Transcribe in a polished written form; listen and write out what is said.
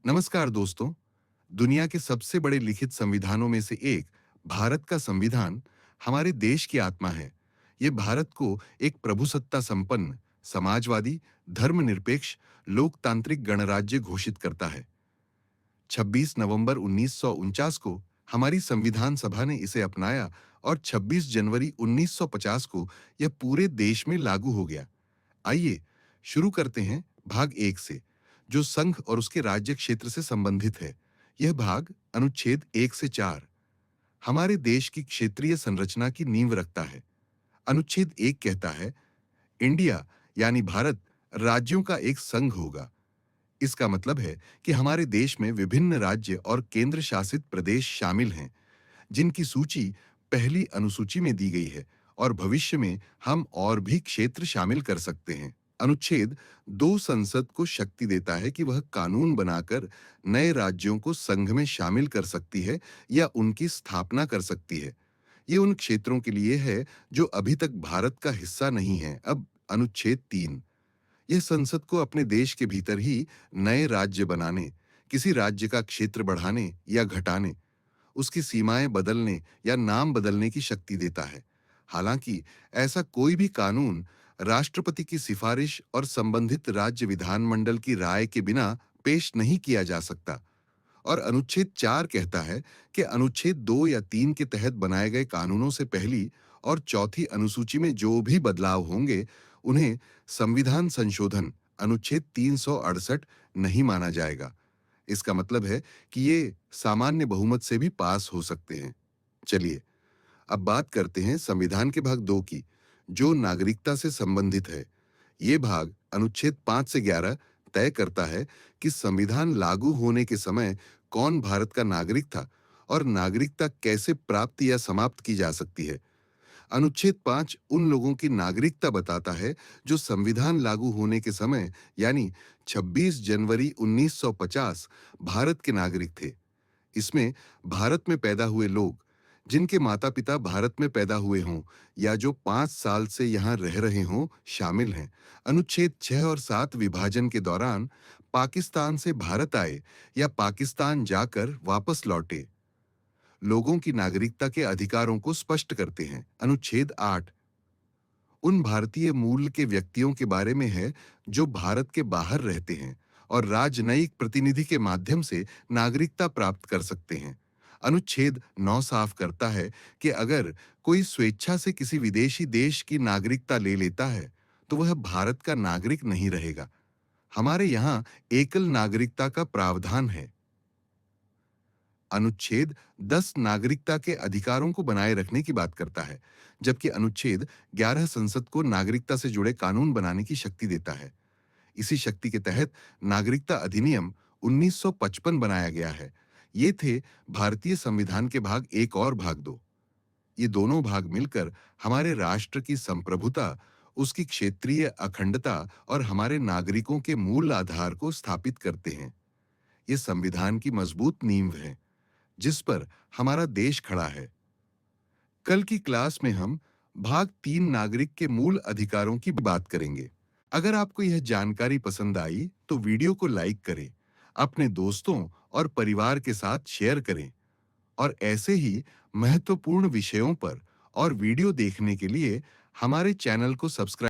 नमस्कार दोस्तों। दुनिया के सबसे बड़े लिखित संविधानों में से एक भारत का संविधान हमारे देश की आत्मा है। ये भारत को एक प्रभुसत्ता संपन्न, समाजवादी, धर्मनिरपेक्ष, लोकतांत्रिक गणराज्य घोषित करता है। 26 नवंबर 1949 को हमारी संविधान सभा ने इसे अपनाया और 26 जनवरी 1950 को यह पूरे देश में लागू हो गया। आइए शुरू करते हैं भाग एक से, जो संघ और उसके राज्य क्षेत्र से संबंधित है। यह भाग अनुच्छेद 1 से 4 हमारे देश की क्षेत्रीय संरचना की नींव रखता है। अनुच्छेद 1 कहता है, इंडिया यानी भारत राज्यों का एक संघ होगा। इसका मतलब है कि हमारे देश में विभिन्न राज्य और केंद्र शासित प्रदेश शामिल हैं, जिनकी सूची पहली अनुसूची में दी गई है और भविष्य में हम और भी क्षेत्र शामिल कर सकते हैं। अनुच्छेद 2 संसद को शक्ति देता है कि वह कानून बनाकर नए राज्यों को संघ में शामिल कर सकती है या उनकी स्थापना कर सकती है। ये उन क्षेत्रों के लिए है जो अभी तक भारत का हिस्सा नहीं है। अब अनुच्छेद 3, यह संसद को अपने देश के भीतर ही नए राज्य बनाने, किसी राज्य का क्षेत्र बढ़ाने या घटाने, उसकी सीमाएं बदलने या नाम बदलने की शक्ति देता है। हालांकि ऐसा कोई भी कानून राष्ट्रपति की सिफारिश और संबंधित राज्य विधानमंडल की राय के बिना पेश नहीं किया जा सकता। और अनुच्छेद 4 कहता है कि अनुच्छेद 2 या 3 के तहत बनाए गए कानूनों से पहली और चौथी अनुसूची में जो भी बदलाव होंगे, उन्हें संविधान संशोधन अनुच्छेद 368 नहीं माना जाएगा। इसका मतलब है कि ये सामान्य बहुमत से भी पास हो सकते हैं। चलिए अब बात करते हैं संविधान के भाग 2 की, जो नागरिकता से संबंधित है। ये भाग अनुच्छेद 5 से 11 तय करता है कि संविधान लागू होने के समय कौन भारत का नागरिक था और नागरिकता कैसे प्राप्त या समाप्त की जा सकती है। अनुच्छेद 5 उन लोगों की नागरिकता बताता है जो संविधान लागू होने के समय यानी 26 जनवरी 1950 भारत के नागरिक थे। इसमें भारत में पैदा हुए लोग, जिनके माता-पिता भारत में पैदा हुए हों या जो 5 साल से यहाँ रह रहे हों, शामिल हैं। अनुच्छेद 6 और 7 विभाजन के दौरान पाकिस्तान से भारत आए या पाकिस्तान जाकर वापस लौटे लोगों की नागरिकता के अधिकारों को स्पष्ट करते हैं। अनुच्छेद 8 उन भारतीय मूल के व्यक्तियों के बारे में है जो भारत के बाहर रहते हैं और राजनयिक प्रतिनिधि के माध्यम से नागरिकता प्राप्त कर सकते हैं। अनुच्छेद 9 साफ करता है कि अगर कोई स्वेच्छा से किसी विदेशी देश की नागरिकता ले लेता है, तो वह भारत का नागरिक नहीं रहेगा। हमारे यहाँ एकल नागरिकता का प्रावधान है। अनुच्छेद 10 नागरिकता के अधिकारों को बनाए रखने की बात करता है, जबकि अनुच्छेद 11 संसद को नागरिकता से जुड़े कानून बनाने की शक्ति देता है। इसी शक्ति के तहत नागरिकता अधिनियम 1955 बनाया गया है। ये थे भारतीय संविधान के भाग 1 और भाग 2। ये दोनों भाग मिलकर हमारे राष्ट्र की संप्रभुता, उसकी क्षेत्रीय अखंडता और हमारे नागरिकों के मूल आधार को स्थापित करते हैं। ये संविधान की मजबूत नींव है, जिस पर हमारा देश खड़ा है। कल की क्लास में हम भाग 3 नागरिक के मूल अधिकारों की बात करेंगे। अगर आपको यह जानकारी पसंद आई तो वीडियो को लाइक करें, अपने दोस्तों और परिवार के साथ शेयर करें और ऐसे ही महत्वपूर्ण विषयों पर और वीडियो देखने के लिए हमारे चैनल को सब्सक्राइब